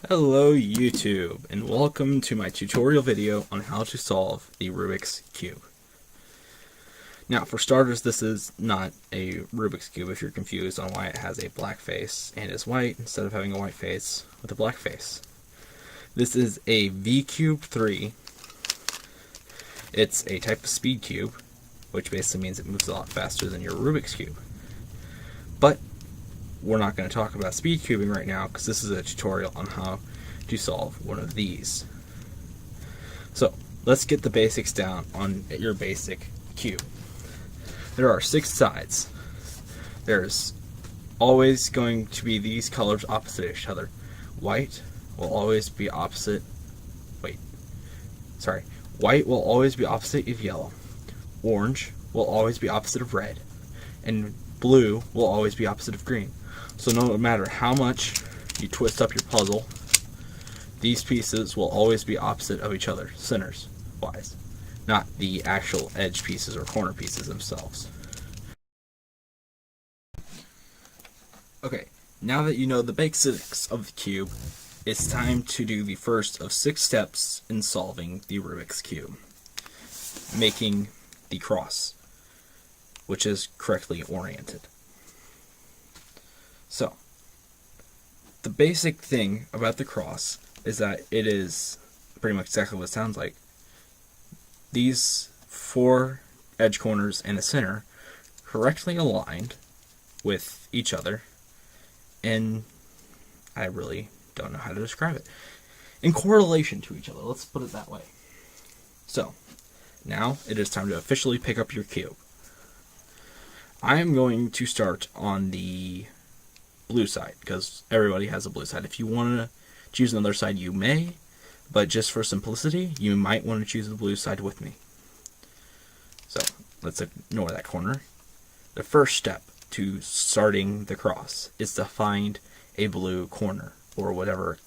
Hello YouTube, and welcome to my tutorial video on how to solve the Rubik's Cube. Now for starters, this is not a Rubik's Cube if you're confused on why it has a black face and is white instead of having a white face with a black face. This is a V-Cube 3. It's a type of speed cube, which basically means it moves a lot faster than your Rubik's Cube. But we're not going to talk about speed cubing right now because this is a tutorial on how to solve one of these. So let's get the basics down on your basic cube. There are 6 sides. There's always going to be these colors opposite each other. White will always be opposite. White will always be opposite of yellow. Orange will always be opposite of red. And blue will always be opposite of green. So no matter how much you twist up your puzzle, these pieces will always be opposite of each other, centers wise, not the actual edge pieces or corner pieces themselves. Okay, now that you know the basics of the cube, it's time to do the first of 6 steps in solving the Rubik's Cube, making the cross, which is correctly oriented. So, the basic thing about the cross is that it is pretty much exactly what it sounds like. These 4 edge corners and the center correctly aligned with each other, and I really don't know how to describe it. In correlation to each other, let's put it that way. So, now it is time to officially pick up your cube. I am going to start on the blue side because everybody has a blue side. If you want to choose another side, you may, but just for simplicity, you might want to choose the blue side with me. So let's ignore that corner. The first step to starting the cross is to find a blue corner or whatever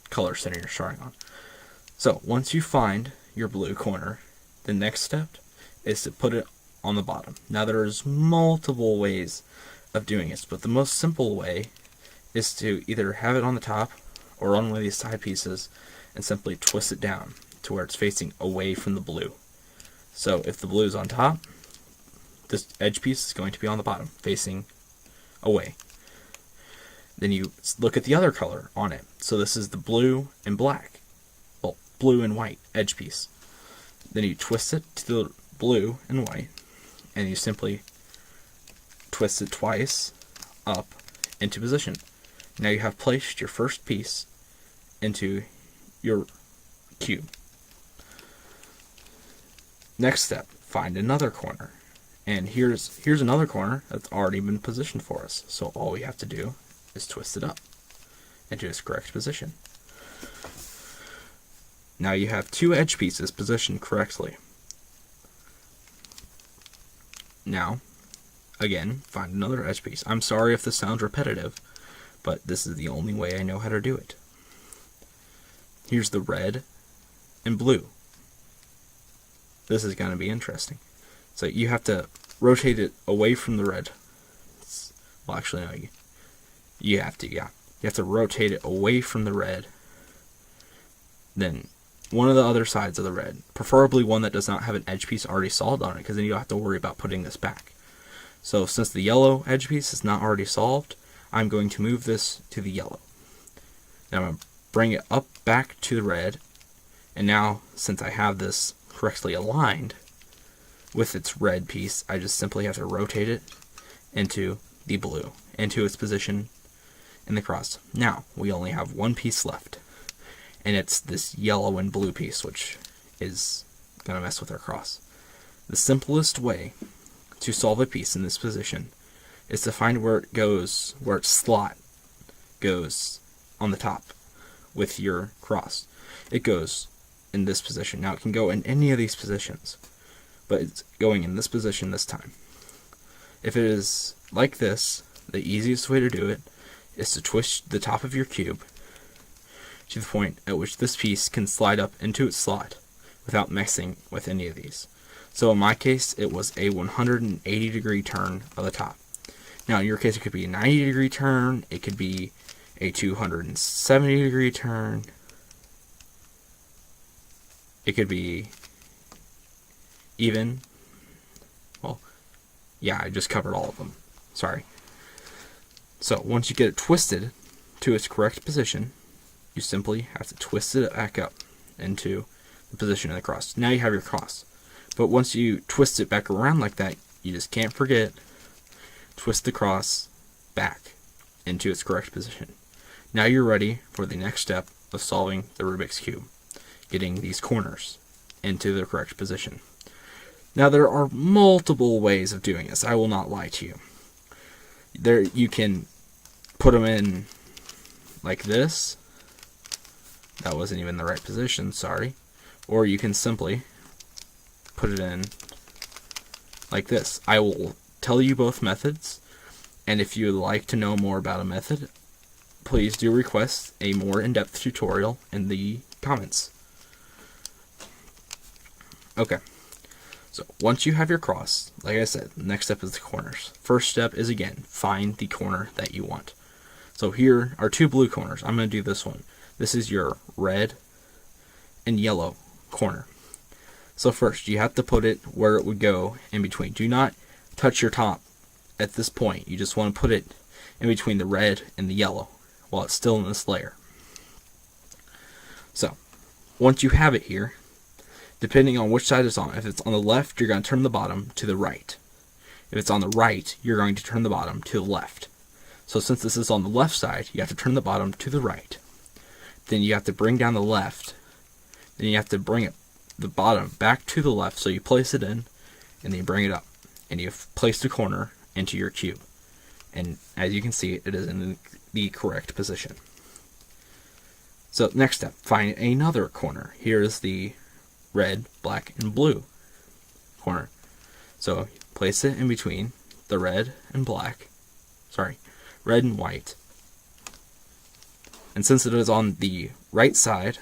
color center you're starting on. So once you find your blue corner, the next step is to put it on the bottom. Now there's multiple ways of doing this, but the most simple way is to either have it on the top or on one of these side pieces and simply twist it down to where it's facing away from the blue. So if the blue is on top, this edge piece is going to be on the bottom, facing away. Then you look at the other color on it. So this is the blue and black, well, blue and white edge piece. Then you twist it to the blue and white, and you simply twist it twice up into position. Now you have placed your first piece into your cube. Next step, find another corner. And here's another corner that's already been positioned for us. So all we have to do is twist it up into its correct position. Now you have 2 edge pieces positioned correctly. Now, again, find another edge piece. I'm sorry if this sounds repetitive, but this is the only way I know how to do it. Here's the red and blue. This is going to be interesting. So you have to rotate it away from the red. Well, actually, no, you have to, yeah. You have to rotate it away from the red. Then one of the other sides of the red, preferably one that does not have an edge piece already solved on it, because then you don't have to worry about putting this back. So since the yellow edge piece is not already solved, I'm going to move this to the yellow. Now I'm going to bring it up back to the red, and now since I have this correctly aligned with its red piece, I just simply have to rotate it into the blue, into its position in the cross. Now we only have one piece left, and it's this yellow and blue piece, which is going to mess with our cross. The simplest way to solve a piece in this position is to find where it goes, where its slot goes on the top with your cross. It goes in this position. Now it can go in any of these positions, but it's going in this position this time. If it is like this, the easiest way to do it is to twist the top of your cube to the point at which this piece can slide up into its slot without messing with any of these. So in my case, it was a 180-degree turn of the top. Now in your case, it could be a 90-degree turn, it could be a 270-degree turn. It could be even. Well, yeah, I just covered all of them. Sorry. So once you get it twisted to its correct position, you simply have to twist it back up into the position of the cross. Now you have your cross. But once you twist it back around like that, you just can't forget, twist the cross back into its correct position. Now you're ready for the next step of solving the Rubik's Cube, getting these corners into the correct position. Now there are multiple ways of doing this, I will not lie to you. There you can put them in like this. That wasn't even the right position, sorry. Or you can simply put it in like this. I will tell you both methods, and if you would like to know more about a method, please do request a more in-depth tutorial in the comments. Okay, so once you have your cross, like I said, the next step is the corners. First step is, again, find the corner that you want. So here are two blue corners. I'm going to do this one. This is your red and yellow corner. So first, you have to put it where it would go in between. Do not touch your top at this point. You just want to put it in between the red and the yellow while it's still in this layer. So, once you have it here, depending on which side it's on, if it's on the left, you're going to turn the bottom to the right. If it's on the right, you're going to turn the bottom to the left. So since this is on the left side, you have to turn the bottom to the right. Then you have to bring down the left. Then you have to bring it, the bottom back to the left. So you place it in, and then you bring it up. And you've placed a corner into your cube. And as you can see, it is in the correct position. So next step, find another corner. Here is the red, black, and blue corner. So place it in between the red and black. Sorry, red and white. And since it is on the right side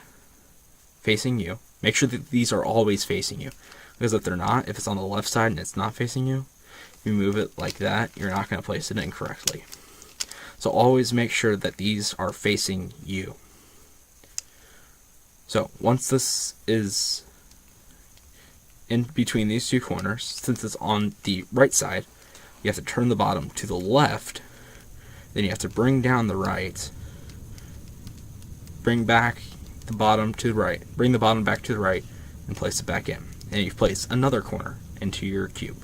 facing you, make sure that these are always facing you. Because if they're not, if it's on the left side and it's not facing you, if you move it like that, you're not going to place it in correctly. So always make sure that these are facing you. So once this is in between these two corners, since it's on the right side, you have to turn the bottom to the left. Then you have to bring down the right. Bring back the bottom to the right. Bring the bottom back to the right and place it back in. And you've placed another corner into your cube.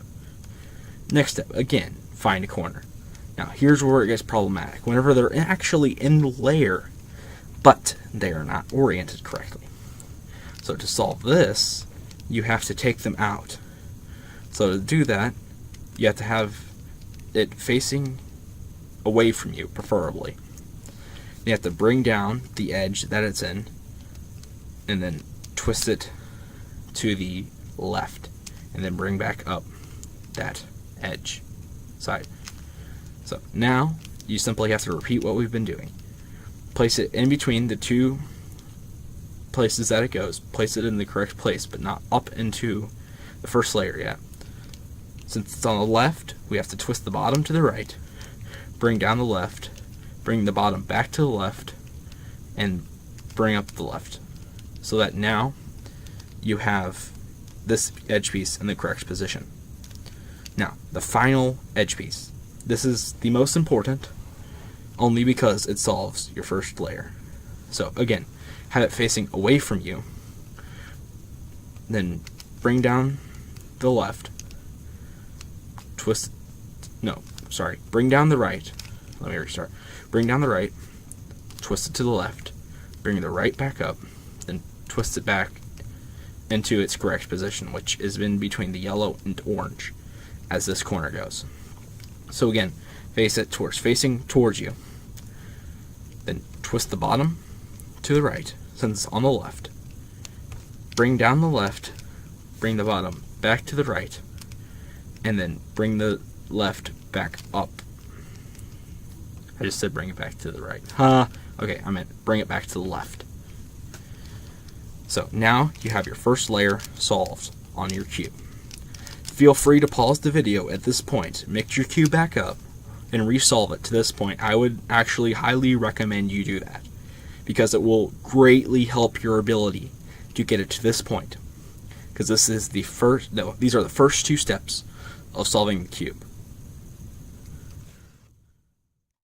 Next step, again, find a corner. Now, here's where it gets problematic. Whenever they're actually in the layer, but they are not oriented correctly. So to solve this, you have to take them out. So to do that, you have to have it facing away from you, preferably. You have to bring down the edge that it's in, and then twist it to the left, and then bring back up that edge side. So now you simply have to repeat what we've been doing. Place it in between the two places that it goes. Place it in the correct place, but not up into the first layer yet. Since it's on the left, we have to twist the bottom to the right, bring down the left, bring the bottom back to the left, and bring up the left. So that now you have this edge piece in the correct position. Now, the final edge piece. This is the most important, only because it solves your first layer. So again, have it facing away from you, then bring down the left, bring down the right, let me restart, bring down the right, twist it to the left, bring the right back up, then twist it back into its correct position, which is in between the yellow and orange, as this corner goes. So again, face it facing towards you. Then twist the bottom to the right, since it's on the left. Bring down the left, bring the bottom back to the right, and then bring the left back up. I just said bring it back to the right. Okay, I meant bring it back to the left. So now you have your first layer solved on your cube. Feel free to pause the video at this point, mix your cube back up, and resolve it to this point, I would actually highly recommend you do that, because it will greatly help your ability to get it to this point. Because this is these are the first two steps of solving the cube.